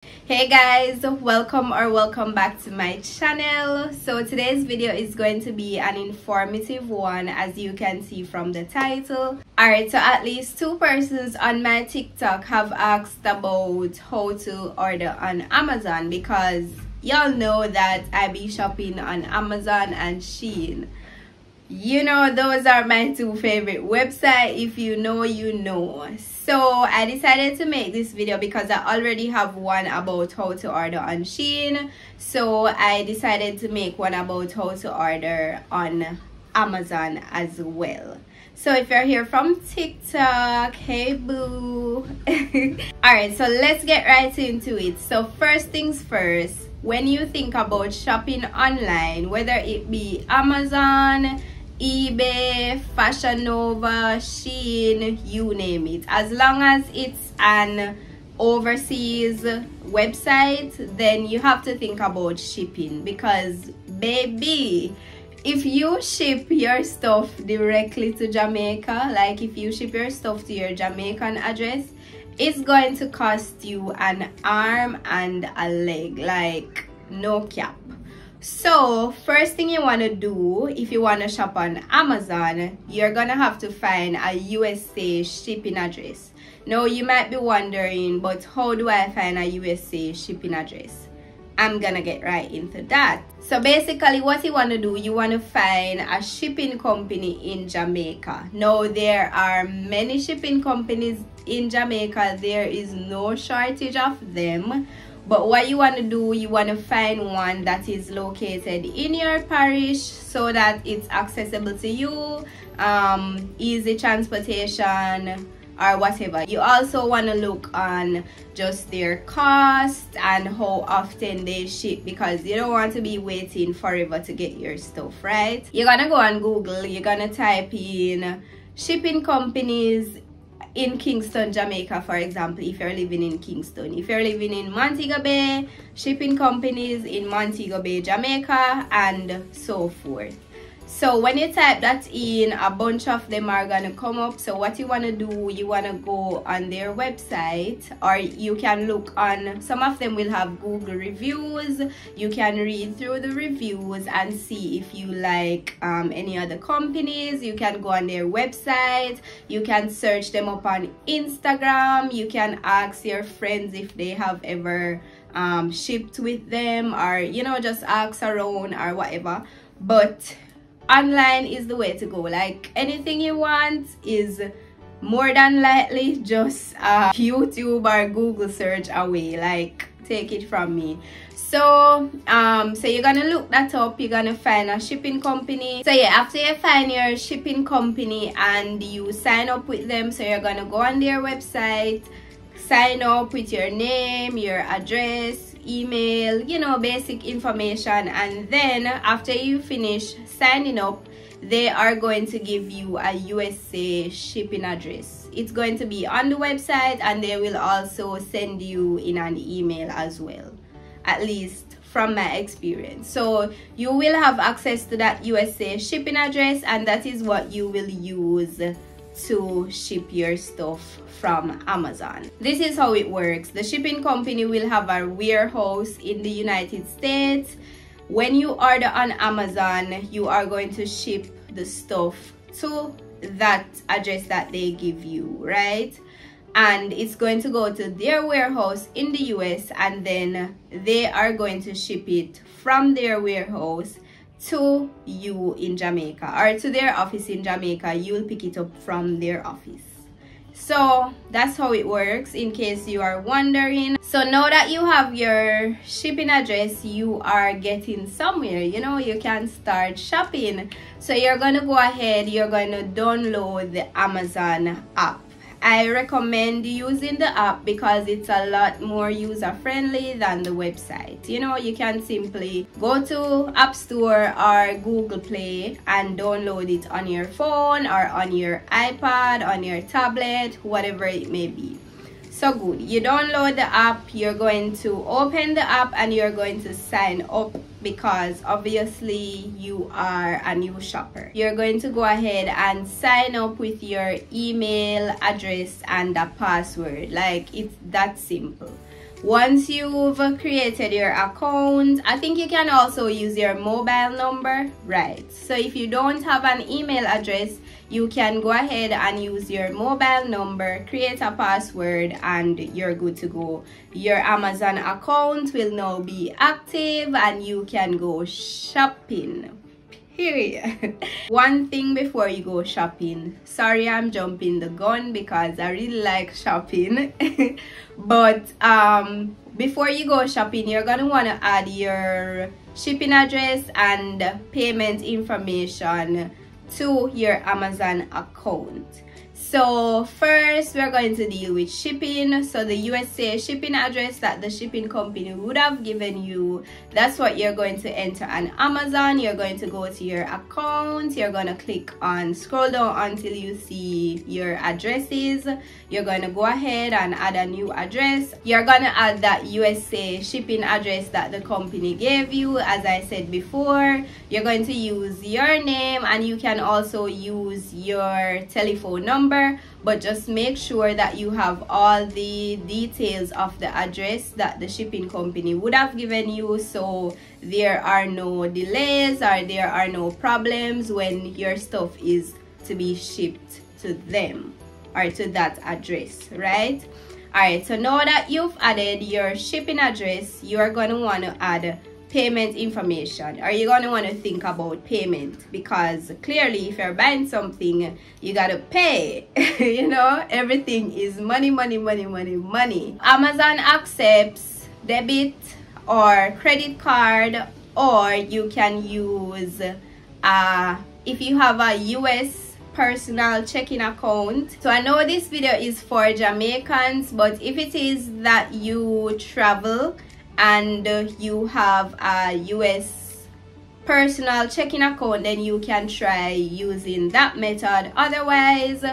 Hey guys, welcome back to my channel. So today's video is going to be an informative one, as you can see from the title. Alright, so at least 2 persons on my TikTok have asked about how to order on Amazon, because y'all know that I be shopping on Amazon and Shein. You know, those are my 2 favorite websites. If you know, you know. So I decided to make this video because I already have one about how to order on Shein. So I decided to make one about how to order on Amazon as well. So if you're here from TikTok, hey boo. Alright, so let's get right into it. So first things first, when you think about shopping online, whether it be Amazon, eBay, Fashion Nova, Shein, you name it, as long as it's an overseas website, then you have to think about shipping. Because baby, if you ship your stuff directly to Jamaica, like if you ship your stuff to your Jamaican address, it's going to cost you an arm and a leg, like no cap. So first thing you want to do if you want to shop on Amazon, you're gonna have to find a USA shipping address. Now you might be wondering, but how do I find a USA shipping address? I'm gonna get right into that. So basically what you want to do, you want to find a shipping company in Jamaica. Now there are many shipping companies in Jamaica, there is no shortage of them. But what you want to do, you want to find one that is located in your parish so that it's accessible to you, easy transportation or whatever. You also want to look on just their cost and how often they ship, because you don't want to be waiting forever to get your stuff, right? You're gonna go on Google, you're gonna type in shipping companies in Kingston, Jamaica, for example, if you're living in Kingston. If you're living in Montego Bay, shipping companies in Montego Bay, Jamaica, and so forth. So when you type that in, a bunch of them are gonna come up. So what you want to do, you want to go on their website, or you can look on, some of them will have Google reviews. You can read through the reviews and see if you like any other companies. You can go on their website, you can search them up on Instagram, you can ask your friends if they have ever shipped with them, or you know, just ask around or whatever. But online is the way to go. Like anything you want is more than likely just a YouTube or Google search away, like take it from me. So so you're gonna look that up, you're gonna find a shipping company. So yeah, after you find your shipping company and you sign up with them, so you're gonna go on their website, sign up with your name, your address, email, you know, basic information, and then after you finish signing up, they are going to give you a USA shipping address. It's going to be on the website, and they will also send you in an email as well, at least from my experience. So you will have access to that USA shipping address, and that is what you will use to ship your stuff from Amazon. This is how it works. The shipping company will have a warehouse in the United States. When you order on Amazon, you are going to ship the stuff to that address that they give you, right? And it's going to go to their warehouse in the US, and then they are going to ship it from their warehouse to you in Jamaica, or to their office in Jamaica. You'll pick it up from their office. So that's how it works, in case you are wondering. So now that you have your shipping address, you are getting somewhere, you know, you can start shopping. So you're gonna go ahead, you're gonna download the Amazon app. I recommend using the app because it's a lot more user friendly than the website. You know, you can simply go to App Store or Google Play and download it on your phone or on your iPad, on your tablet, whatever it may be. So good, you download the app, you're going to open the app and you're going to sign up, because obviously you are a new shopper. You're going to go ahead and sign up with your email address and a password. Like, it's that simple. Once you've created your account, I think you can also use your mobile number, right? So if you don't have an email address, you can go ahead and use your mobile number, create a password, and you're good to go. Your Amazon account will now be active and you can go shopping. Period. One thing before you go shopping, sorry I'm jumping the gun because I really like shopping, but before you go shopping, you're gonna want to add your shipping address and payment information to your Amazon account. So first we're going to deal with shipping. So the USA shipping address that the shipping company would have given you, that's what you're going to enter on Amazon. You're going to go to your account, you're going to click on scroll down until you see your addresses. You're going to go ahead and add a new address. You're going to add that USA shipping address that the company gave you. As I said before, you're going to use your name and you can also use your telephone number, but just make sure that you have all the details of the address that the shipping company would have given you, so there are no delays or there are no problems when your stuff is to be shipped to them or to that address, right? All right, so now that you've added your shipping address, you are going to want to add payment information, or you're going to want to think about payment, because clearly if you're buying something, you got to pay. You know, everything is money, money, money, money, money. Amazon accepts debit or credit card, or you can use if you have a US personal checking account. So I know this video is for Jamaicans, but if it is that you travel and you have a US personal checking account, then you can try using that method. Otherwise,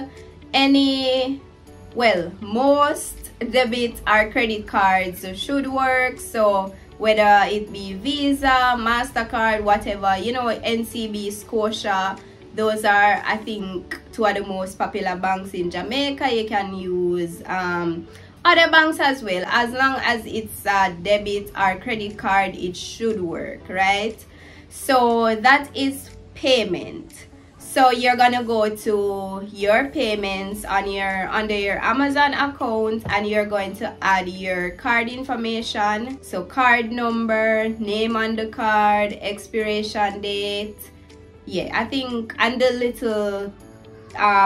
most debit or credit cards should work. So whether it be Visa, MasterCard, whatever, you know, NCB, Scotia, those are, I think, two of the most popular banks in Jamaica. You can use other banks as well. As long as it's a debit or credit card, it should work, right? So that is payment. So you're gonna go to your payments on under your Amazon account, and you're going to add your card information. So card number, name on the card, expiration date, yeah, I think, and the little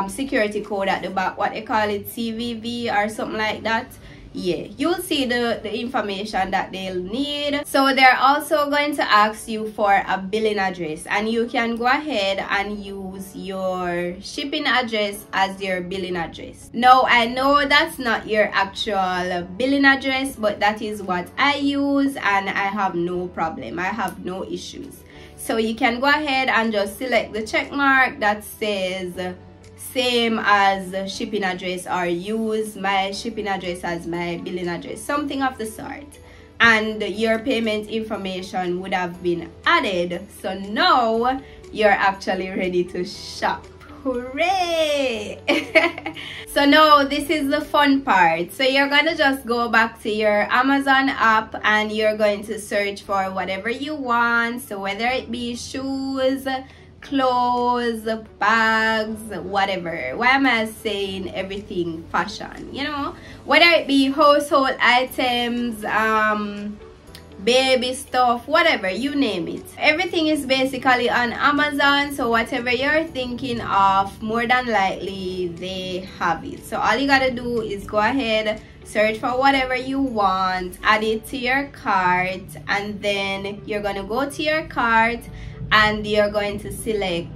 security code at the back, what they call it, CVV or something like that. Yeah, you'll see the information that they'll need. So they're also going to ask you for a billing address, and you can go ahead and use your shipping address as your billing address. Now I know that's not your actual billing address, but that is what I use and I have no problem, I have no issues. So you can go ahead and just select the check mark that says same as shipping address, or use my shipping address as my billing address, something of the sort, and your payment information would have been added. So now you're actually ready to shop. Hooray! So now this is the fun part. So you're gonna just go back to your Amazon app and you're going to search for whatever you want. So whether it be shoes, clothes, bags, whatever. Why am I saying everything fashion? You know, whether it be household items, baby stuff, whatever, you name it. Everything is basically on Amazon, so whatever you're thinking of, more than likely they have it. So all you gotta do is go ahead, search for whatever you want, add it to your cart, and then you're gonna go to your cart and you're going to select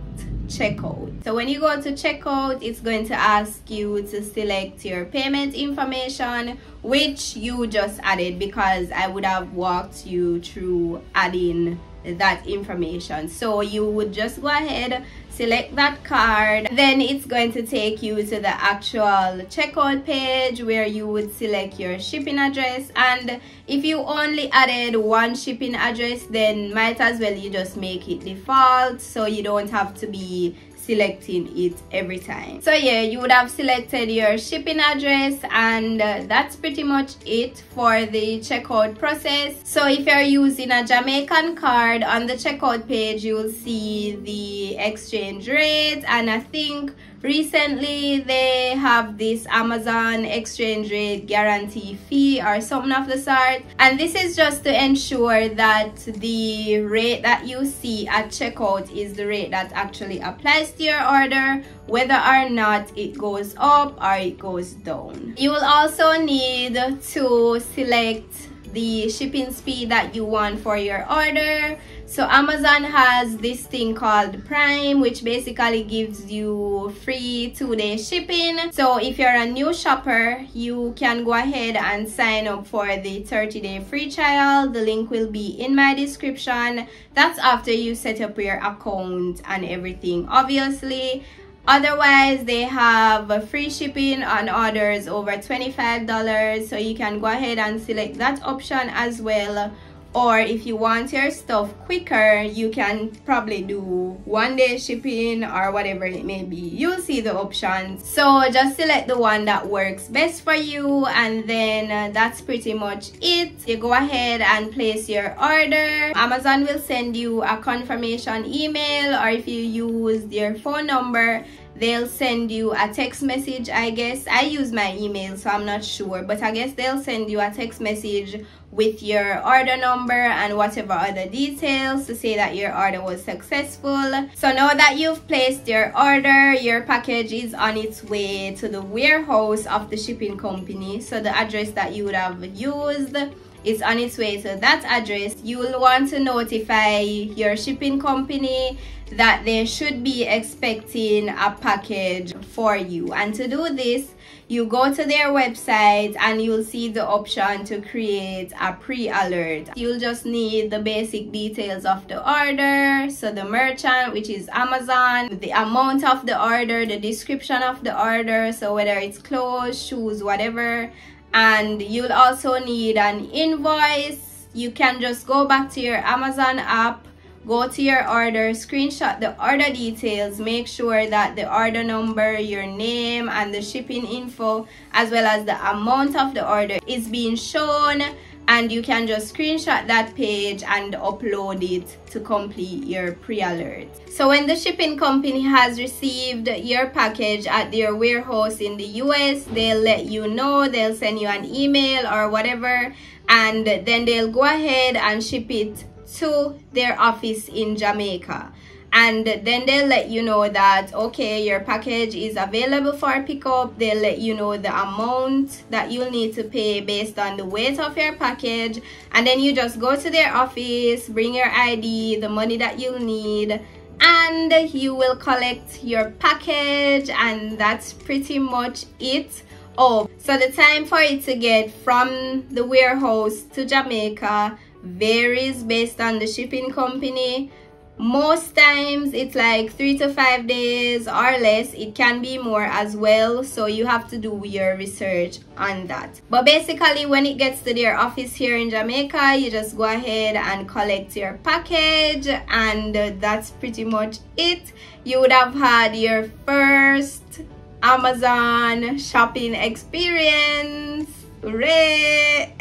checkout. So when you go to checkout, it's going to ask you to select your payment information, which you just added, because I would have walked you through adding that information. So you would just go ahead, select that card, then it's going to take you to the actual checkout page where you would select your shipping address. And if you only added one shipping address, then might as well you just make it default, so you don't have to be selecting it every time. So yeah, you would have selected your shipping address, and that's pretty much it for the checkout process. So if you're using a Jamaican card, on the checkout page you will see the exchange rate, and I think recently they have this Amazon exchange rate guarantee fee or something of the sort, and this is just to ensure that the rate that you see at checkout is the rate that actually applies to your order, whether or not it goes up or it goes down. You will also need to select the shipping speed that you want for your order. So Amazon has this thing called Prime, which basically gives you free 2-day shipping. So if you're a new shopper, you can go ahead and sign up for the 30-day free trial. The link will be in my description. That's after you set up your account and everything, obviously. Otherwise, they have free shipping on orders over $25, so you can go ahead and select that option as well. Or if you want your stuff quicker, you can probably do 1-day shipping or whatever it may be. You'll see the options. So just select the one that works best for you, and then that's pretty much it. You go ahead and place your order. Amazon will send you a confirmation email, or if you use their phone number, they'll send you a text message. I guess I use my email, so I'm not sure, but I guess they'll send you a text message with your order number and whatever other details to say that your order was successful. So now that you've placed your order, your package is on its way to the warehouse of the shipping company. So the address that you would have used is on its way to that address. You will want to notify your shipping company that they should be expecting a package for you, and to do this, you go to their website and you'll see the option to create a pre-alert. You'll just need the basic details of the order, so the merchant, which is Amazon, the amount of the order, the description of the order, so whether it's clothes, shoes, whatever, and you'll also need an invoice. You can just go back to your Amazon app, go to your order, screenshot the order details, make sure that the order number, your name, and the shipping info, as well as the amount of the order is being shown, and you can just screenshot that page and upload it to complete your pre-alert. So when the shipping company has received your package at their warehouse in the US, they'll let you know, they'll send you an email or whatever, and then they'll go ahead and ship it to their office in Jamaica, and then they'll let you know that okay, your package is available for pickup. They'll let you know the amount that you'll need to pay based on the weight of your package, and then you just go to their office, bring your ID, the money that you'll need, and you will collect your package, and that's pretty much it. Oh, so the time for it to get from the warehouse to Jamaica varies based on the shipping company. Most times it's like 3 to 5 days or less. It can be more as well, so you have to do your research on that. But basically, when it gets to their office here in Jamaica, you just go ahead and collect your package, and that's pretty much it. You would have had your first Amazon shopping experience. Hooray!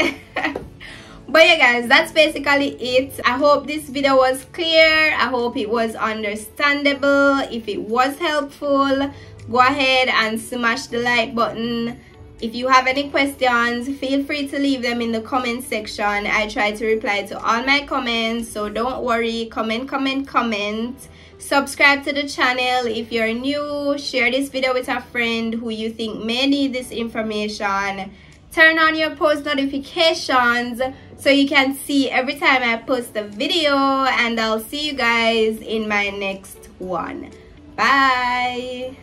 But yeah guys, that's basically it. I hope this video was clear. I hope it was understandable. If it was helpful, go ahead and smash the like button. If you have any questions, feel free to leave them in the comment section. I try to reply to all my comments, so don't worry. Comment. Subscribe to the channel if you're new. Share this video with a friend who you think may need this information. Turn on your post notifications so you can see every time I post a video, and I'll see you guys in my next one. Bye.